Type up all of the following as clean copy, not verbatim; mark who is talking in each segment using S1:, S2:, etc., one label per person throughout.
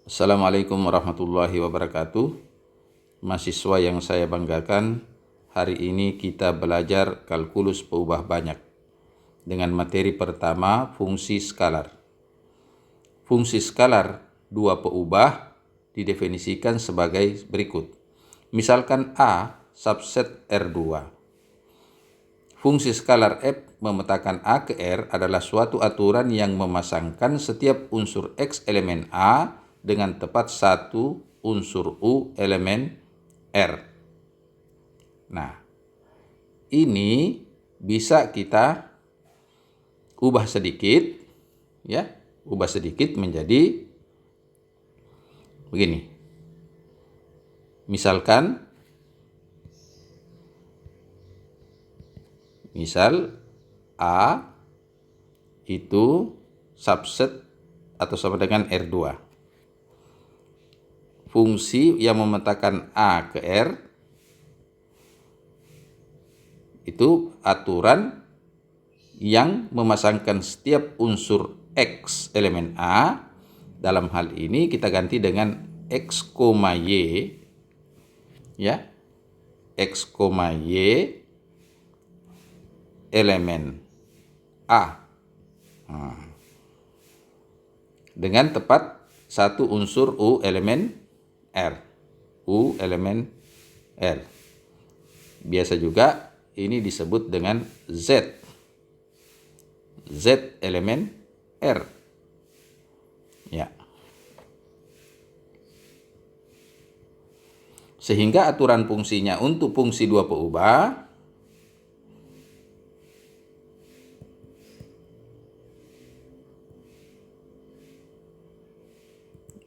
S1: Assalamualaikum warahmatullahi wabarakatuh. Mahasiswa yang saya banggakan, hari ini kita belajar kalkulus peubah banyak dengan materi pertama fungsi skalar. Fungsi skalar dua peubah didefinisikan sebagai berikut. Misalkan A subset R2. Fungsi skalar f memetakan A ke R adalah suatu aturan yang memasangkan setiap unsur X elemen A dengan tepat satu unsur U elemen R. Nah, ini bisa kita ubah sedikit, ya, ubah sedikit menjadi begini. Misal A itu subset atau sama dengan R2. Fungsi yang memetakan A ke R itu aturan yang memasangkan setiap unsur X elemen A. Dalam hal ini kita ganti dengan X, Y, ya, X, Y elemen A dengan tepat satu unsur U elemen R. U elemen R. Biasa juga ini disebut dengan Z. Z elemen R. Ya. Sehingga aturan fungsinya untuk fungsi dua peubah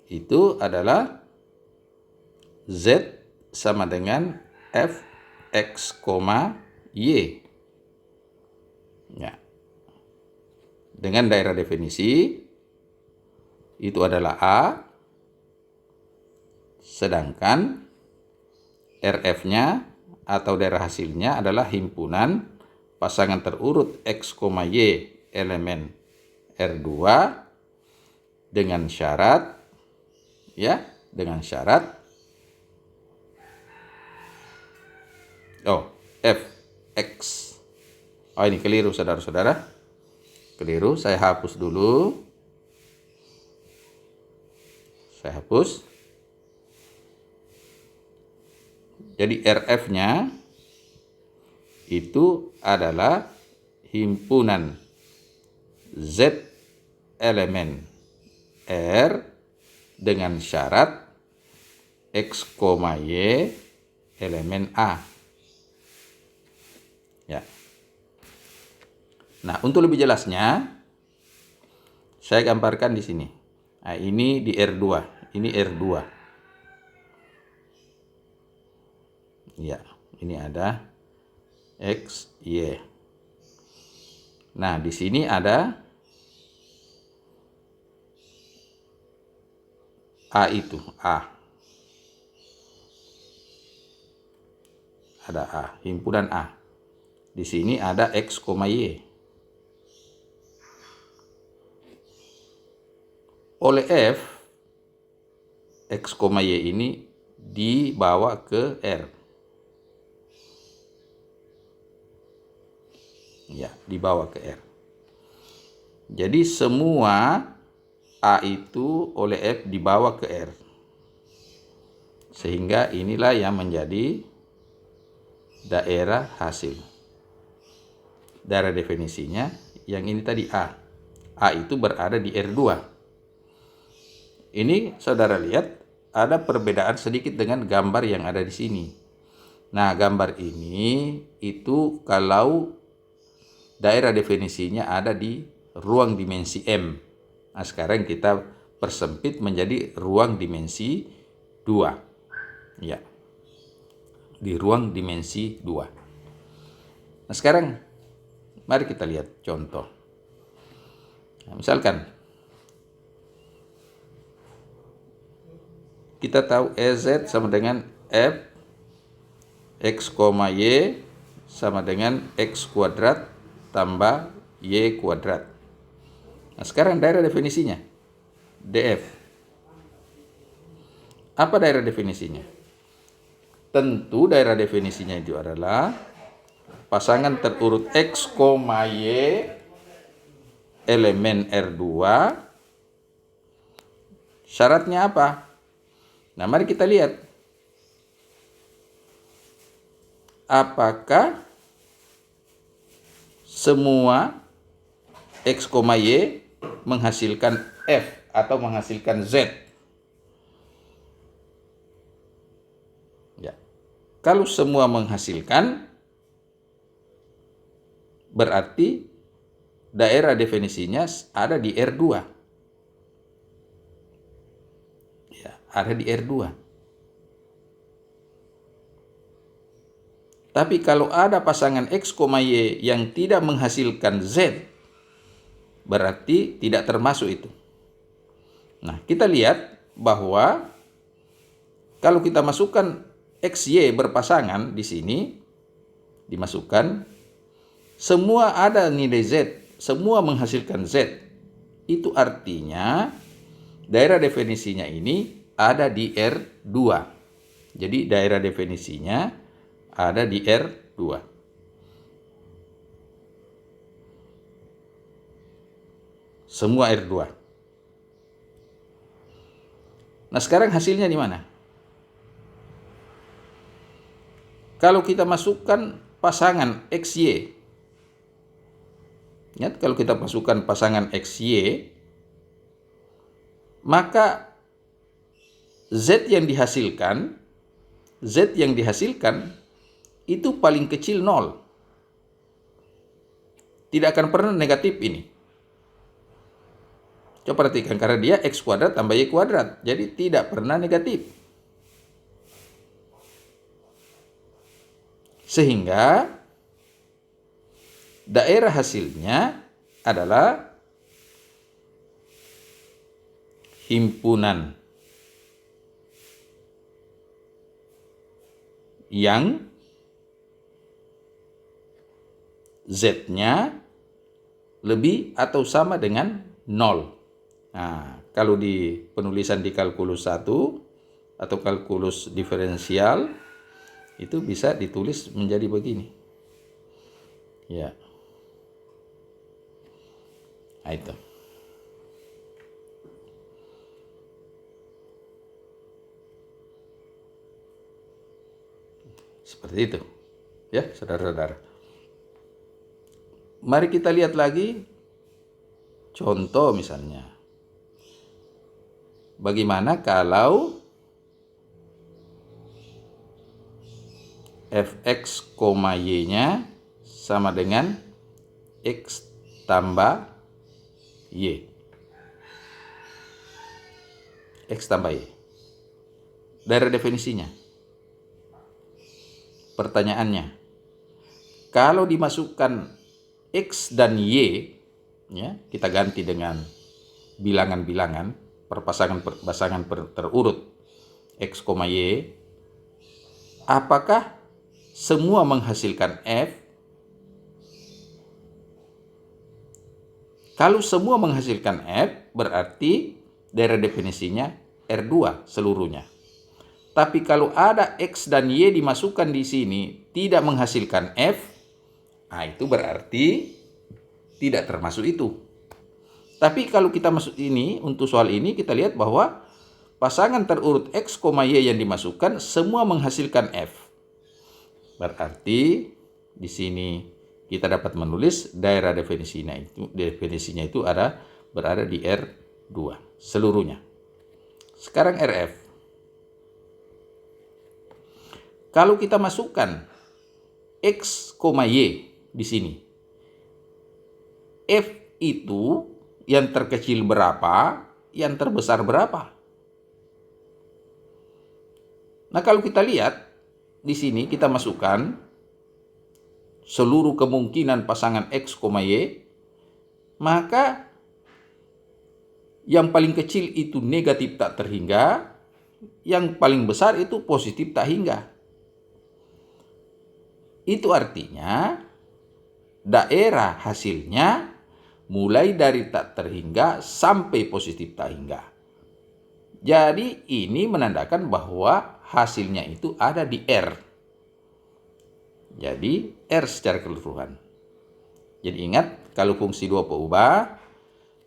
S1: itu adalah Z sama dengan f x, y. Ya. Dengan daerah definisi itu adalah A, sedangkan RF-nya atau daerah hasilnya adalah himpunan pasangan terurut X, Y elemen R2 dengan syarat, ya, dengan syarat f x. Ini keliru saudara-saudara. Keliru, saya hapus dulu. Saya hapus. Jadi RF-nya itu adalah himpunan Z elemen R dengan syarat X, Y elemen A. Ya. Nah, untuk lebih jelasnya saya gambarkan di sini. Nah, ini di R2, ini R2. Ya, ini ada X, Y. Nah, di sini ada A itu, A. Ada A, himpunan A. Di sini ada X, Y. Oleh F, X, Y ini dibawa ke R. Ya, dibawa ke R. Jadi semua A itu oleh F dibawa ke R. Sehingga inilah yang menjadi daerah hasil. Daerah definisinya yang ini tadi A. A itu berada di R2. Ini saudara lihat ada perbedaan sedikit dengan gambar yang ada di sini. Nah, gambar ini itu kalau daerah definisinya ada di ruang dimensi M. Nah, sekarang kita persempit menjadi ruang dimensi 2. Ya. Di ruang dimensi 2. Nah, sekarang mari kita lihat contoh. Nah, misalkan kita tahu EZ sama dengan F X, Y sama dengan X kuadrat tambah Y kuadrat. Nah, sekarang daerah definisinya DF. Apa daerah definisinya? Tentu daerah definisinya itu adalah pasangan terurut X, Y elemen R2. Syaratnya apa? Nah, mari kita lihat. Apakah semua X, Y menghasilkan F atau menghasilkan Z? Ya. Kalau semua menghasilkan, berarti daerah definisinya ada di R2. Ya, ada di R2. Tapi kalau ada pasangan X, Y yang tidak menghasilkan Z, berarti tidak termasuk itu. Nah, kita lihat bahwa kalau kita masukkan X, Y berpasangan di sini, dimasukkan, semua ada nilai Z, semua menghasilkan Z. Itu artinya daerah definisinya ini ada di R2. Jadi daerah definisinya ada di R2. Semua R2. Nah, sekarang hasilnya di mana? Kalau kita masukkan pasangan XY, ya, kalau kita masukkan pasangan XY, maka Z yang dihasilkan itu paling kecil 0. Tidak akan pernah negatif ini. Coba perhatikan, karena dia X kuadrat tambah Y kuadrat, jadi tidak pernah negatif. Sehingga daerah hasilnya adalah himpunan yang Z-nya lebih atau sama dengan 0. Nah, kalau di penulisan di kalkulus 1 atau kalkulus diferensial, itu bisa ditulis menjadi begini. Ya. Nah, itu. Seperti itu. Ya, saudara-saudara. Mari kita lihat lagi contoh misalnya. Bagaimana kalau fx, y-nya sama dengan x tambah y. X tambah y. Daerah definisinya. Pertanyaannya, kalau dimasukkan x dan y, ya, kita ganti dengan bilangan-bilangan, pasangan terurut x, y, apakah semua menghasilkan F? Kalau semua menghasilkan F, berarti daerah definisinya R2 seluruhnya. Tapi kalau ada X dan Y dimasukkan di sini tidak menghasilkan F, nah itu berarti tidak termasuk itu. Tapi kalau kita masuk ini, untuk soal ini kita lihat bahwa pasangan terurut X, Y yang dimasukkan semua menghasilkan F. Berarti di sini kita dapat menulis daerah definisinya itu berada di R2 seluruhnya. Sekarang RF. Kalau kita masukkan X, Y di sini, F itu yang terkecil berapa, yang terbesar berapa? Nah, kalau kita lihat di sini kita masukkan seluruh kemungkinan pasangan X, Y, maka yang paling kecil itu negatif tak terhingga, yang paling besar itu positif tak hingga. Itu artinya daerah hasilnya mulai dari tak terhingga sampai positif tak hingga. Jadi ini menandakan bahwa hasilnya itu ada di R. Jadi R secara keseluruhan. Jadi ingat, kalau fungsi 2 peubah,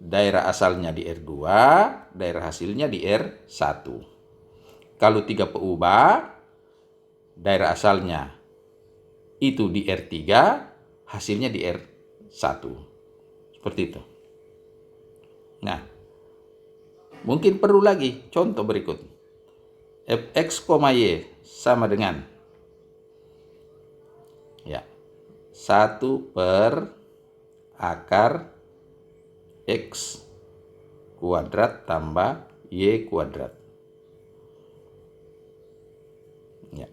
S1: daerah asalnya di R2, daerah hasilnya di R1. Kalau 3 peubah, daerah asalnya itu di R3, hasilnya di R1. Seperti itu. Nah, mungkin perlu lagi contoh berikut. Fx, y sama dengan 1 per akar x kuadrat tambah y kuadrat. Ya.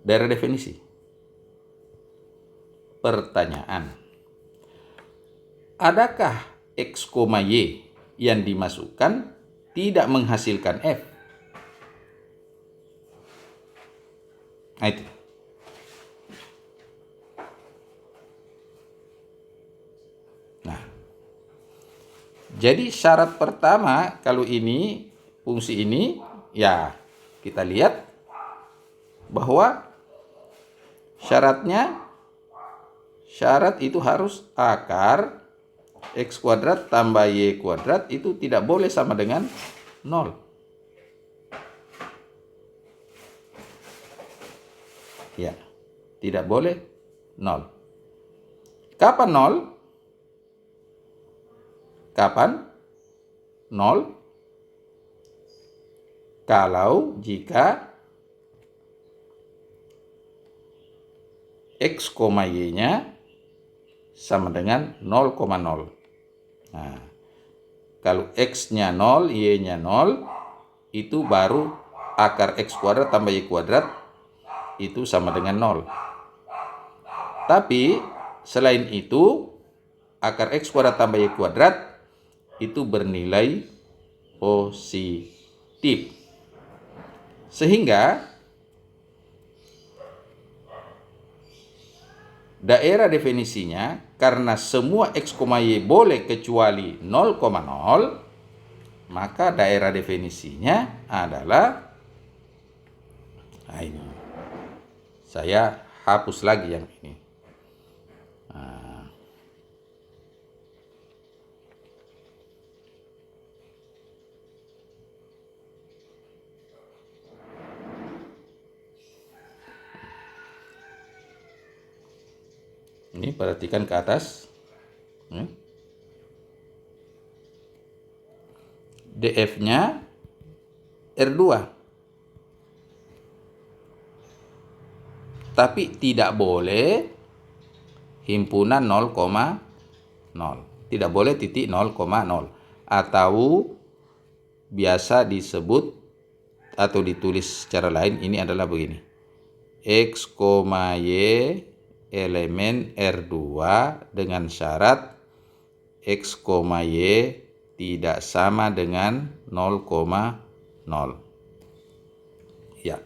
S1: Daerah definisi. Pertanyaan. Adakah x, y yang dimasukkan tidak menghasilkan f? Nah, itu. Nah, jadi syarat pertama kalau ini fungsi ini, ya kita lihat bahwa syarat itu harus akar x kuadrat tambah y kuadrat itu tidak boleh sama dengan 0. Ya, tidak boleh 0. Kapan 0? Kapan 0? Kalau jika x, y-nya sama dengan 0,0. Nah, kalau x-nya 0, y-nya 0, itu baru akar x kuadrat tambah y kuadrat itu sama dengan 0. Tapi selain itu, akar x kuadrat tambah y kuadrat itu bernilai positif. Sehingga daerah definisinya, karena semua x, y boleh kecuali 0,0, maka daerah definisinya adalah, nah ini, saya hapus lagi yang ini. Nah, ini perhatikan ke atas. DF-nya R2. Tapi tidak boleh himpunan 0,0. Tidak boleh titik 0,0. Atau biasa disebut atau ditulis secara lain, ini adalah begini. X, y elemen R2 dengan syarat x, y tidak sama dengan 0,0. Ya.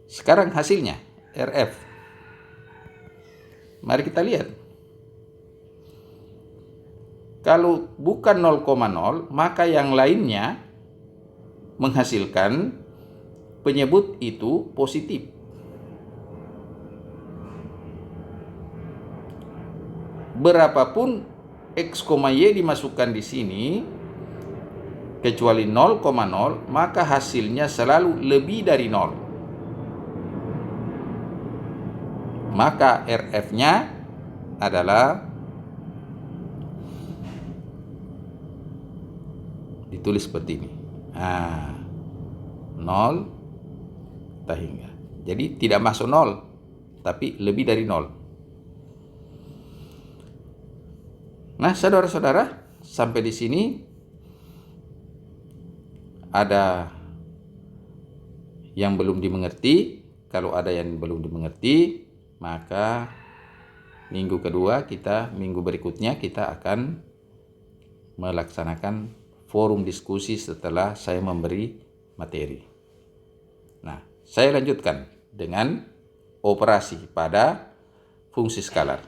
S1: Sekarang hasilnya RF. Mari kita lihat. Kalau bukan 0,0, maka yang lainnya menghasilkan penyebut itu positif. Berapapun x, y dimasukkan di sini, kecuali 0,0, maka hasilnya selalu lebih dari 0. Maka RF-nya adalah ditulis seperti ini. 0 hingga. Jadi tidak masuk 0, tapi lebih dari 0. Nah, saudara-saudara, sampai di sini ada yang belum dimengerti. Kalau ada yang belum dimengerti, maka minggu berikutnya kita akan melaksanakan forum diskusi setelah saya memberi materi. Nah, saya lanjutkan dengan operasi pada fungsi skalar.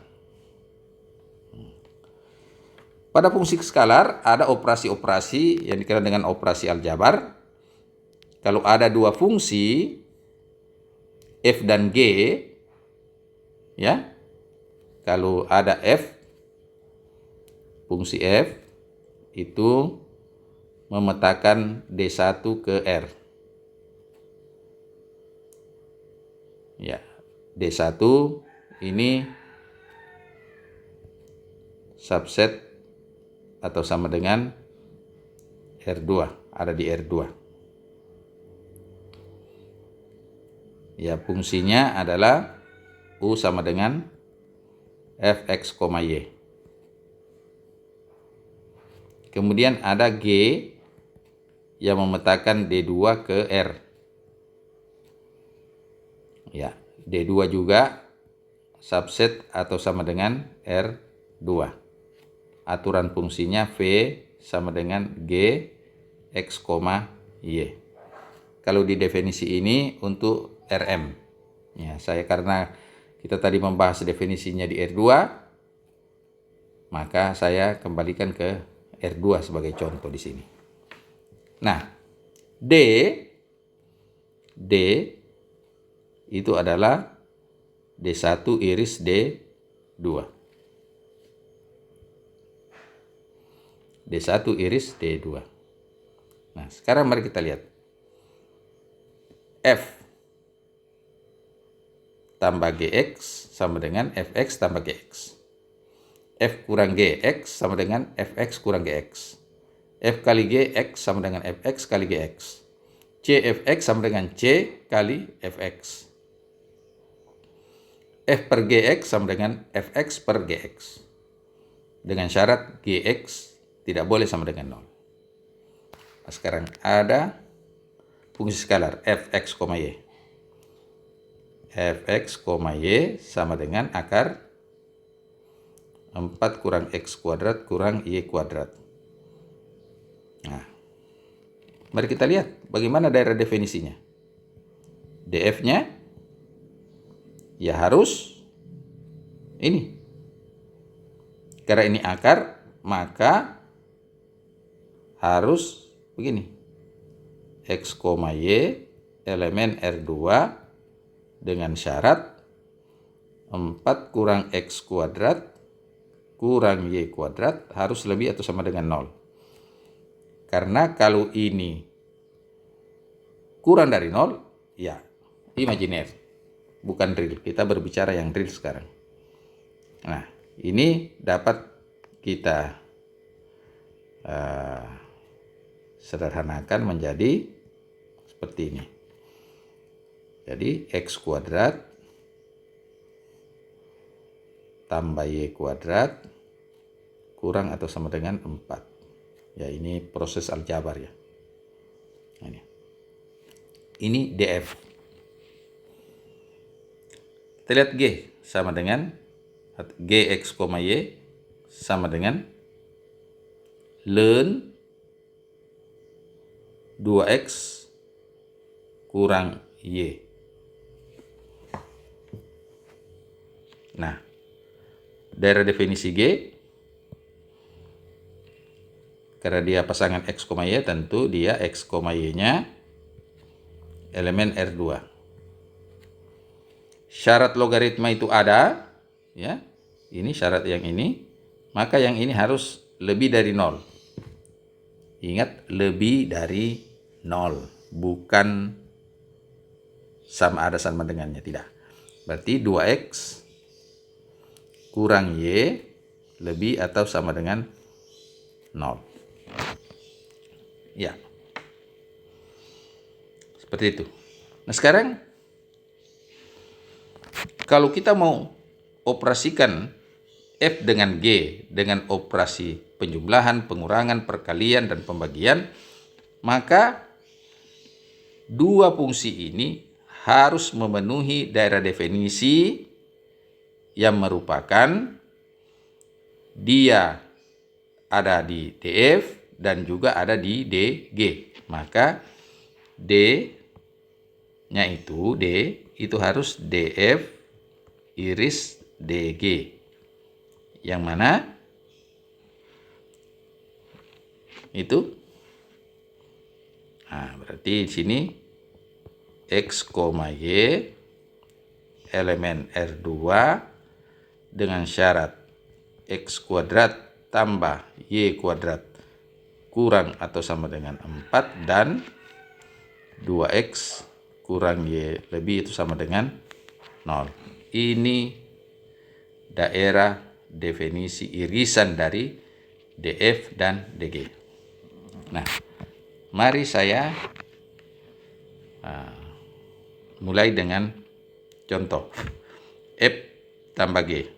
S1: Pada fungsi skalar ada operasi-operasi yang dikenal dengan operasi aljabar. Kalau ada dua fungsi f dan g, ya, kalau ada fungsi f itu memetakan D1 ke R. Ya, D1 ini subset atau sama dengan R2, ada di R2. Ya, fungsinya adalah U sama dengan Fx, Y. Kemudian ada G yang memetakan D2 ke R. Ya, D2 juga subset atau sama dengan R2. Aturan fungsinya V sama dengan G X, Y. Kalau di definisi ini untuk RM. Ya, karena kita tadi membahas definisinya di R2, maka saya kembalikan ke R2 sebagai contoh di sini. Nah, D itu adalah D1 iris D2. D1 iris D2. Nah, sekarang mari kita lihat. F tambah Gx sama dengan Fx tambah Gx. F kurang Gx sama dengan Fx kurang Gx. F kali Gx sama dengan Fx kali Gx. Cfx sama dengan C kali Fx. F per Gx sama dengan Fx per Gx. Dengan syarat Gx tidak boleh sama dengan 0. Nah, sekarang ada fungsi skalar Fx, Y. Fx, Y sama dengan akar 4 kurang X kuadrat kurang Y kuadrat. Nah, mari kita lihat bagaimana daerah definisinya. DF-nya ya harus ini. Karena ini akar, maka harus begini. X, Y elemen R2 dengan syarat 4 kurang X kuadrat kurang Y kuadrat harus lebih atau sama dengan 0. Karena kalau ini kurang dari 0, ya imajiner, bukan real. Kita berbicara yang real sekarang. Nah, ini dapat kita sederhanakan menjadi seperti ini. Jadi X kuadrat tambah Y kuadrat kurang atau sama dengan 4. Ya, ini proses aljabar ya. Ini DF. Kita lihat G sama dengan Gx, Y sama dengan ln 2X kurang Y. Nah, daerah definisi G, karena dia pasangan X, Y, tentu dia X, Y-nya elemen R2. Syarat logaritma itu ada, ya. Ini syarat yang ini, maka yang ini harus lebih dari 0. Ingat, lebih dari 0, bukan sama ada sama dengannya, tidak. Berarti 2X kurang Y lebih atau sama dengan 0. Ya. Seperti itu. Nah, sekarang kalau kita mau operasikan F dengan G dengan operasi penjumlahan, pengurangan, perkalian, dan pembagian, maka dua fungsi ini harus memenuhi daerah definisi yang merupakan dia ada di DF dan juga ada di DG. Maka D-nya itu, D itu harus DF iris DG. Yang mana Itu. Nah, berarti di sini X, Y elemen R2 dengan syarat X kuadrat tambah Y kuadrat kurang atau sama dengan 4 dan 2X kurang Y lebih itu sama dengan 0. Ini daerah definisi irisan dari DF dan DG. Nah, mari saya mulai dengan contoh F tambah G.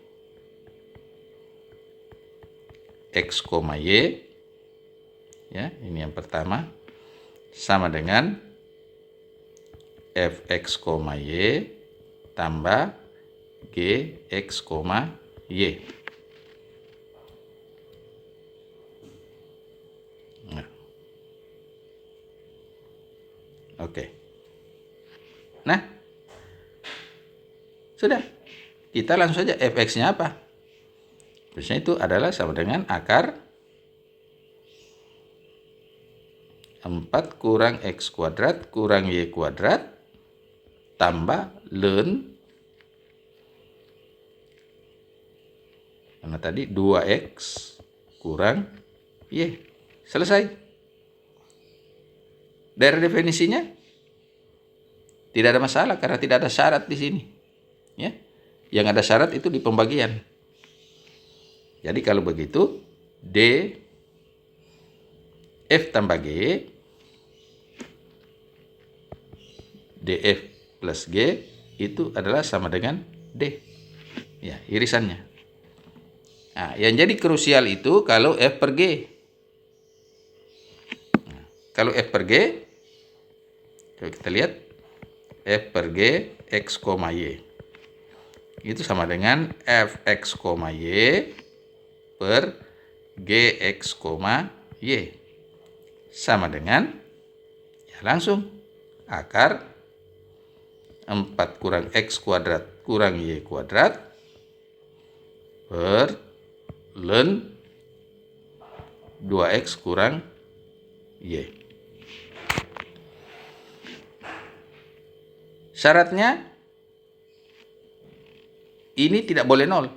S1: X, Y, ya, ini yang pertama, sama dengan Fx, Y tambah Gx, Y. Nah. Oke. Nah, sudah. Kita langsung saja Fx-nya apa? Terusnya itu adalah sama dengan akar 4 kurang X kuadrat kurang Y kuadrat tambah ln, karena tadi 2X kurang Y. Selesai. Daerah definisinya tidak ada masalah karena tidak ada syarat di sini. Ya. Yang ada syarat itu di pembagian. Jadi kalau begitu D F tambah G DF plus G itu adalah sama dengan D. Ya, irisannya. Nah, yang jadi krusial itu kalau F per G. Nah, kalau F per G, coba kita lihat F per G X, Y. Itu sama dengan Fx, Y per Gx, Y. Sama dengan, ya langsung, akar 4 kurang X kuadrat kurang Y kuadrat per ln 2X kurang Y. Syaratnya, ini tidak boleh 0.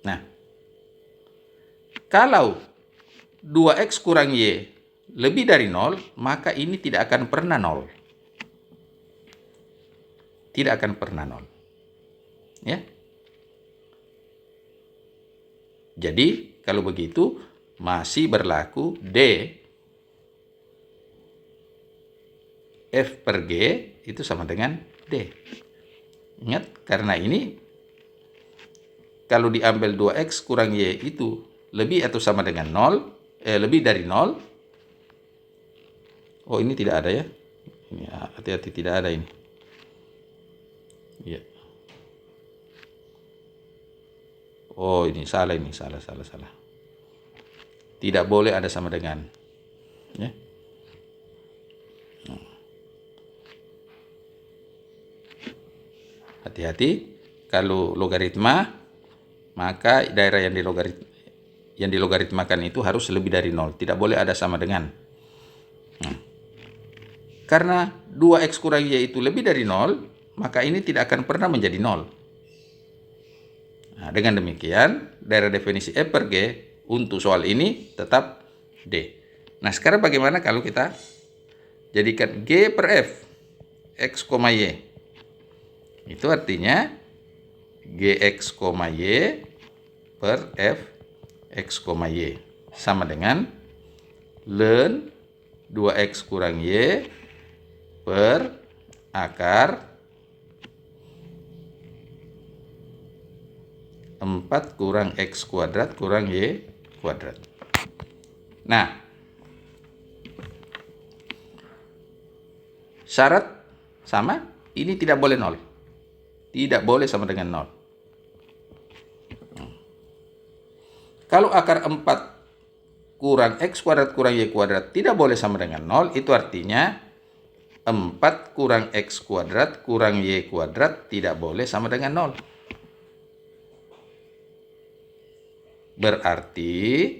S1: Nah, kalau 2X kurang Y lebih dari 0, maka ini tidak akan pernah 0. Tidak akan pernah 0. Ya. Jadi, kalau begitu, masih berlaku D F per G itu sama dengan D. Ingat, karena ini kalau diambil 2X kurang Y itu lebih atau sama dengan 0, lebih dari 0. Oh, ini tidak ada ya. Ini hati-hati, tidak ada ini. Ya. Oh, ini salah, salah. Tidak boleh ada sama dengan. Ya. Hati-hati, kalau logaritma, maka daerah yang dilogaritmakan itu harus lebih dari 0. Tidak boleh ada sama dengan. Karena 2X kurang Y itu lebih dari 0, maka ini tidak akan pernah menjadi 0. Nah, dengan demikian, daerah definisi F per G untuk soal ini tetap D. Nah, sekarang bagaimana kalau kita jadikan G per F, X, Y. Itu artinya Gx, Y per F, X, Y. Sama dengan ln 2X kurang Y per akar 4 kurang X kuadrat kurang Y kuadrat. Nah, syarat sama, ini tidak boleh 0. Tidak boleh sama dengan 0. Kalau akar 4 kurang X kuadrat kurang Y kuadrat tidak boleh sama dengan 0, itu artinya 4 kurang X kuadrat kurang Y kuadrat tidak boleh sama dengan 0. Berarti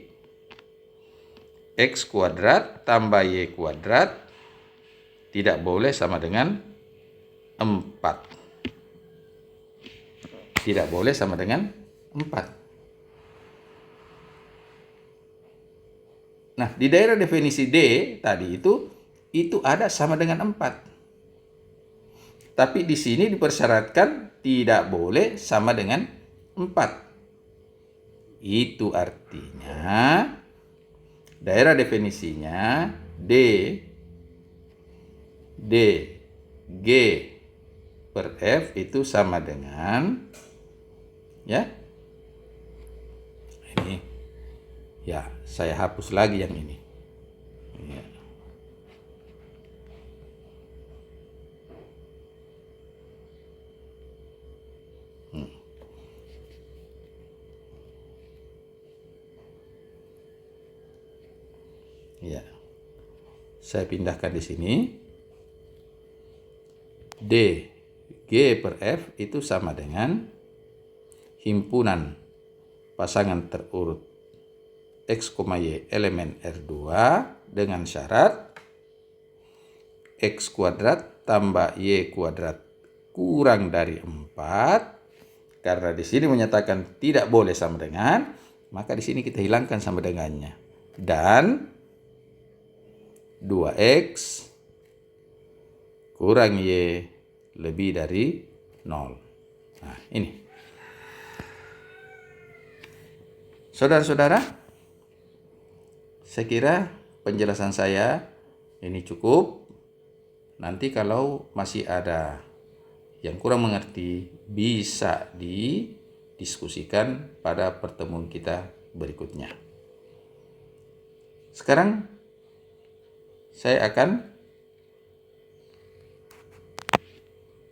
S1: X kuadrat tambah Y kuadrat tidak boleh sama dengan 4. Tidak boleh sama dengan 4. Nah, di daerah definisi D tadi itu ada sama dengan 4. Tapi di sini dipersyaratkan tidak boleh sama dengan 4. Itu artinya daerah definisinya D G per F itu sama dengan, ya, ini, ya, saya hapus lagi yang ini. Ya. Ya. Saya pindahkan di sini. D G per F itu sama dengan himpunan pasangan terurut X, Y elemen R2 dengan syarat X kuadrat tambah Y kuadrat kurang dari 4. Karena di sini menyatakan tidak boleh sama dengan, maka di sini kita hilangkan sama dengannya. Dan 2X kurang Y lebih dari 0. Nah, ini. Saudara-saudara, saya kira penjelasan saya ini cukup. Nanti kalau masih ada yang kurang mengerti, bisa didiskusikan pada pertemuan kita berikutnya. Sekarang saya akan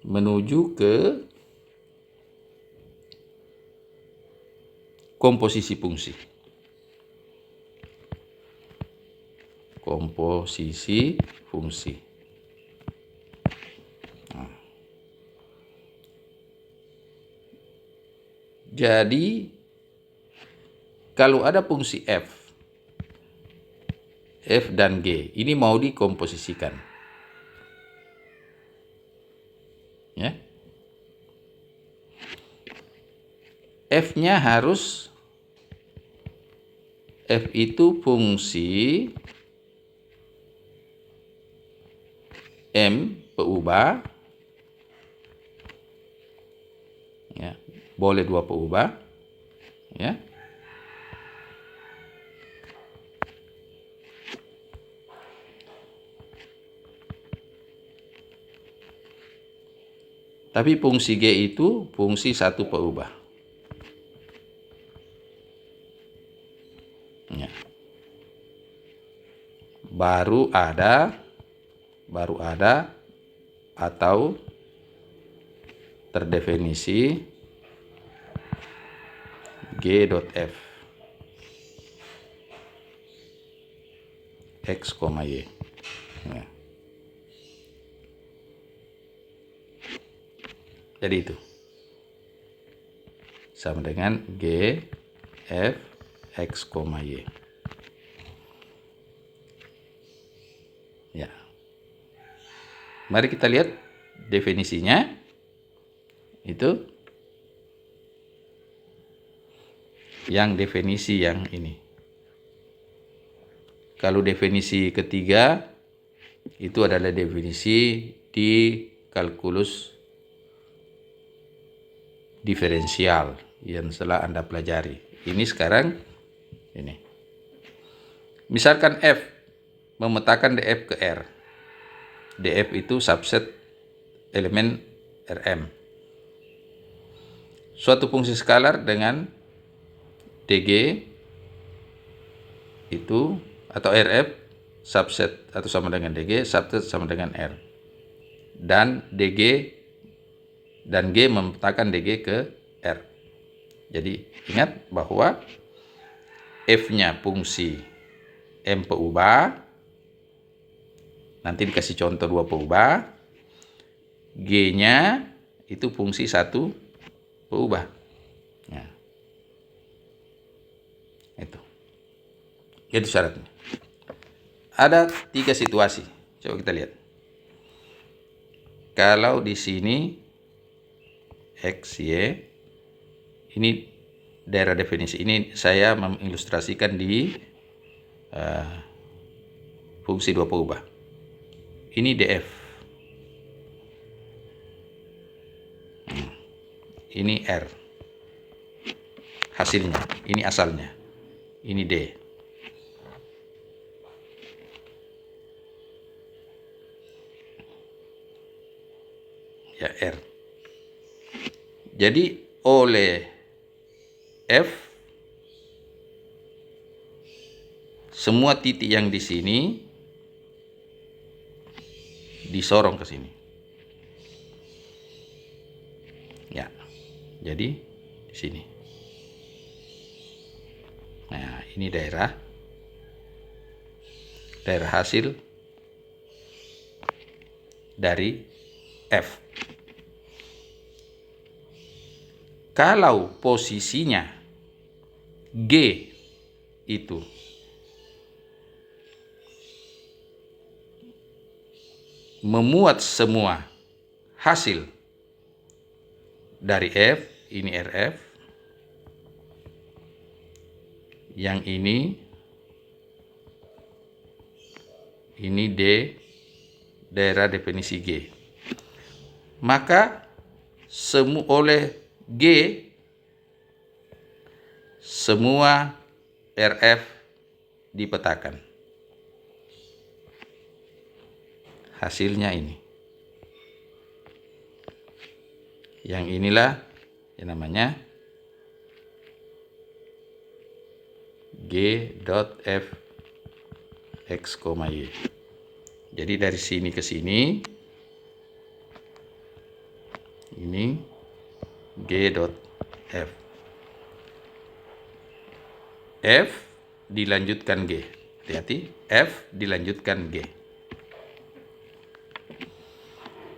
S1: menuju ke komposisi fungsi. Komposisi fungsi. Nah. Jadi kalau ada fungsi F dan G, ini mau dikomposisikan. Ya. F-nya harus, F itu fungsi M peubah, ya, boleh 2 peubah, ya. Tapi fungsi G itu fungsi 1 peubah. Ya. Baru ada atau terdefinisi G.F X, Y. Ya. Jadi itu sama dengan G, F, X, Y. Ya. Mari kita lihat definisinya. Itu yang definisi yang ini. Kalau definisi ketiga itu adalah definisi di kalkulus diferensial yang telah Anda pelajari. Ini sekarang ini. Misalkan F memetakan DF ke R. DF itu subset elemen Rm. Suatu fungsi skalar dengan DG itu atau RF subset atau sama dengan DG, subset sama dengan R. Dan DG dan G memetakan DG ke R. Jadi ingat bahwa F-nya fungsi M peubah, nanti dikasih contoh 2 peubah, G-nya itu fungsi 1 peubah. Nah. Itu syaratnya. Ada 3 situasi. Coba kita lihat. Kalau di sini X, Y, ini daerah definisi. Ini saya mengilustrasikan di fungsi 2 pengubah. Ini DF. Ini R. Hasilnya. Ini asalnya. Ini D. Ya, R. Jadi oleh F, semua titik yang di sini disorong ke sini. Ya, jadi di sini. Nah, ini daerah hasil dari F. Kalau posisinya G itu memuat semua hasil dari F, ini RF, yang ini D, daerah definisi G. Maka oleh G, semua RF dipetakan. Hasilnya ini. Yang inilah yang namanya G.F X, Y. Jadi dari sini ke sini ini G.F. F dilanjutkan G. Hati-hati, F dilanjutkan G.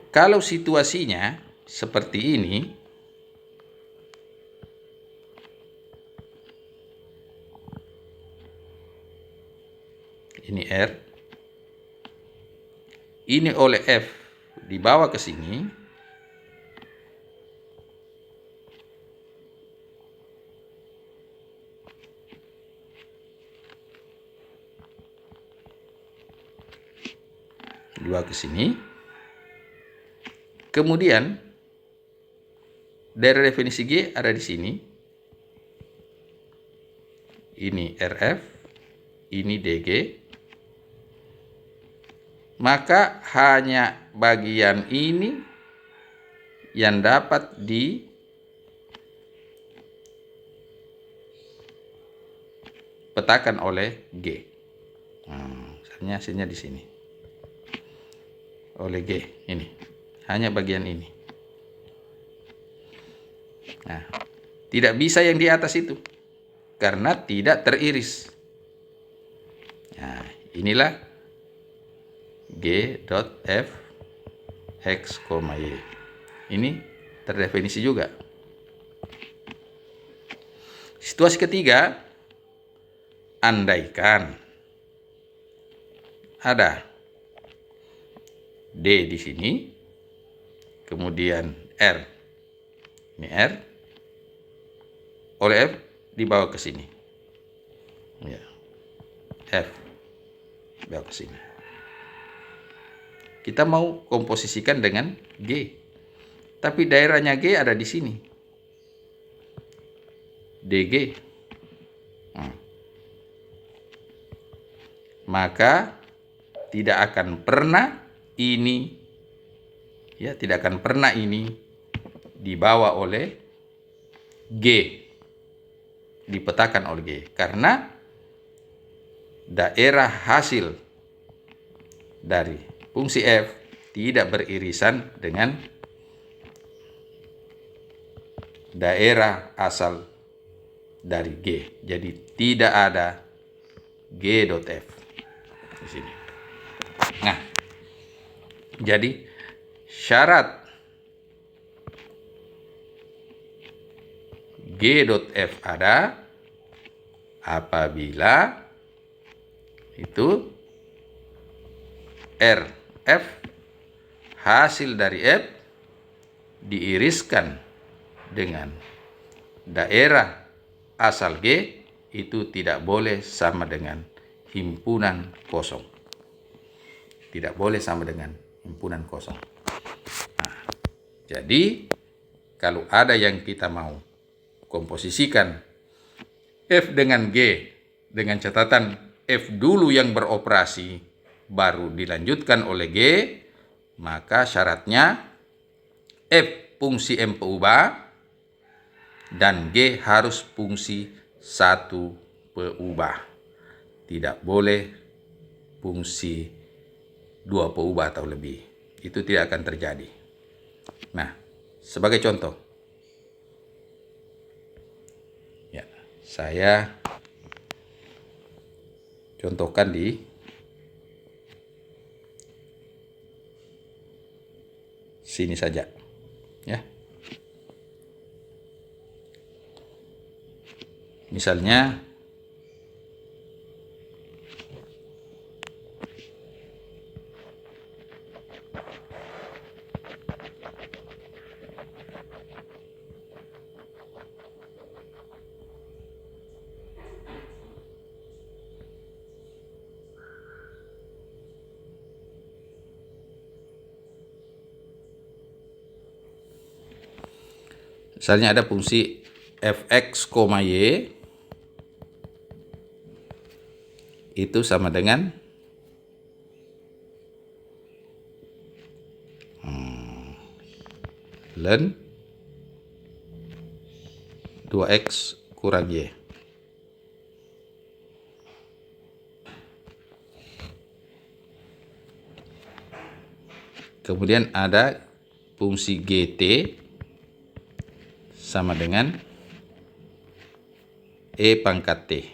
S1: Kalau situasinya seperti ini, R, ini oleh F dibawa ke sini, kemudian daerah definisi G ada di sini, ini RF, ini DG, maka hanya bagian ini yang dapat dipetakan oleh G. Misalnya hasilnya di sini. Oleh G, ini. Hanya bagian ini. Nah, tidak bisa yang di atas itu. Karena tidak teriris. Nah, inilah G.F X, Y. Ini terdefinisi juga. Situasi ketiga, andaikan ada D di sini, kemudian R. Ini R. Oleh F dibawa ke sini. Ya. F dibawa ke sini. Kita mau komposisikan dengan G. Tapi daerahnya G ada di sini. DG. Maka tidak akan pernah ini dibawa oleh G, dipetakan oleh G, karena daerah hasil dari fungsi F tidak beririsan dengan daerah asal dari G. Jadi tidak ada G.F di sini. Nah, jadi syarat G.F ada apabila itu R, F, hasil dari F diiriskan dengan daerah asal G itu tidak boleh sama dengan himpunan kosong. Tidak boleh sama dengan himpunan kosong. Nah, jadi kalau ada yang kita mau komposisikan F dengan G dengan catatan F dulu yang beroperasi baru dilanjutkan oleh G, maka syaratnya F fungsi M peubah dan G harus fungsi satu peubah. Tidak boleh fungsi dua peubah atau lebih. Itu tidak akan terjadi. Nah, sebagai contoh, ya, saya contohkan di sini saja, ya. Misalnya ada fungsi fx, y itu sama dengan ln 2x kurang y. Kemudian ada fungsi gt sama dengan e pangkat t.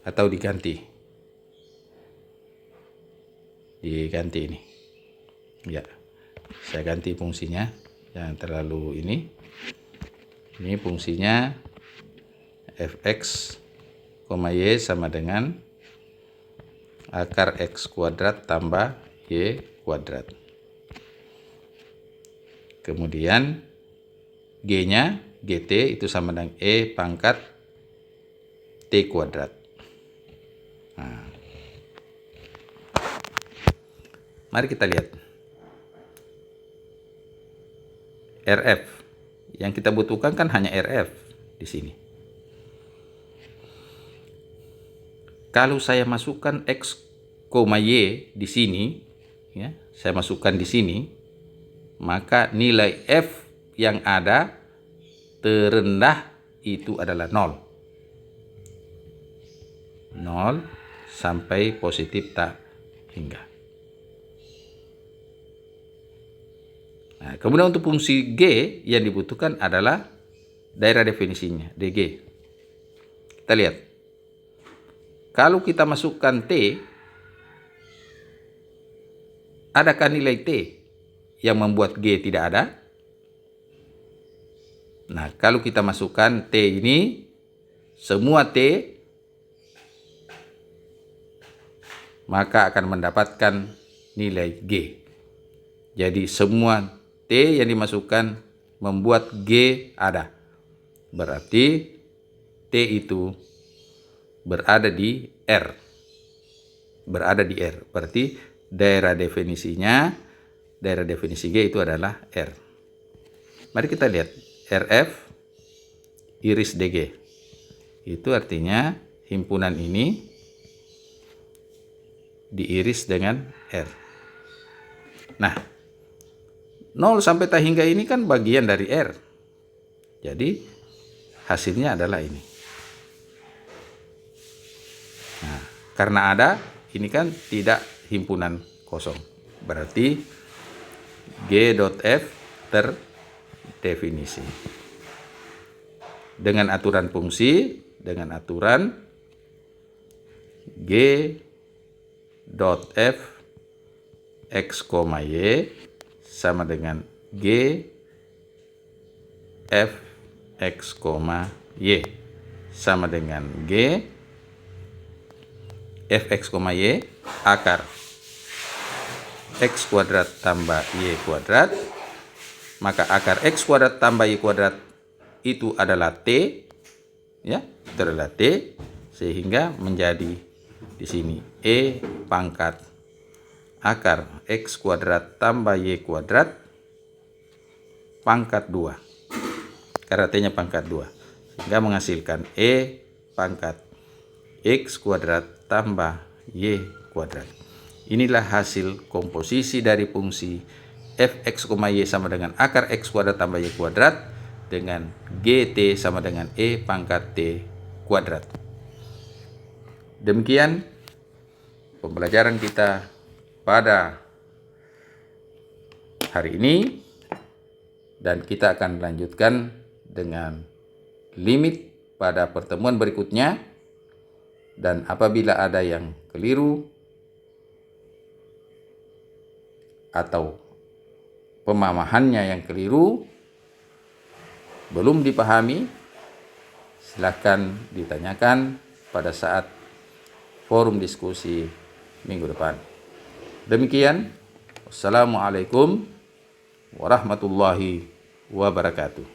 S1: Atau diganti ini. Ya, saya ganti fungsinya, jangan terlalu ini. Ini fungsinya fx, y sama dengan akar x kuadrat tambah y kuadrat. Kemudian G-nya, GT itu sama dengan E pangkat T kuadrat. Nah, mari kita lihat. RF. Yang kita butuhkan kan hanya RF di sini. Kalau saya masukkan X, Y di sini, ya, saya masukkan di sini, maka nilai F yang ada terendah itu adalah 0. 0 sampai positif tak hingga. Nah, kemudian untuk fungsi G yang dibutuhkan adalah daerah definisinya, DG. Kita lihat. Kalau kita masukkan T, adakah nilai T yang membuat G tidak ada? Nah, kalau kita masukkan T ini, semua T, maka akan mendapatkan nilai G. Jadi semua T yang dimasukkan membuat G ada. Berarti T itu berada di R. Berarti daerah definisi G itu adalah R. Mari kita lihat RF iris DG. Itu artinya himpunan ini diiris dengan R. Nah, 0 sampai tak hingga ini kan bagian dari R. Jadi hasilnya adalah ini. Nah, karena ada, ini kan tidak himpunan kosong. Berarti G.F terdefinisi. Dengan aturan fungsi, dengan aturan G.F x, y sama dengan G F x, Y sama dengan G fx, y akar x kuadrat tambah y kuadrat, maka akar x kuadrat tambah y kuadrat itu adalah T, ya, itu adalah T, sehingga menjadi di sini E pangkat akar x kuadrat tambah y kuadrat pangkat 2, karena T-nya pangkat 2, sehingga menghasilkan E pangkat x kuadrat tambah y kuadrat. Inilah hasil komposisi dari fungsi fx, y sama dengan akar x kuadrat tambah y kuadrat dengan gt sama dengan e pangkat t kuadrat. Demikian pembelajaran kita pada hari ini, dan kita akan lanjutkan dengan limit pada pertemuan berikutnya. Dan apabila ada yang keliru atau pemahamannya yang keliru, belum dipahami, silahkan ditanyakan pada saat forum diskusi minggu depan. Demikian, wassalamualaikum warahmatullahi wabarakatuh.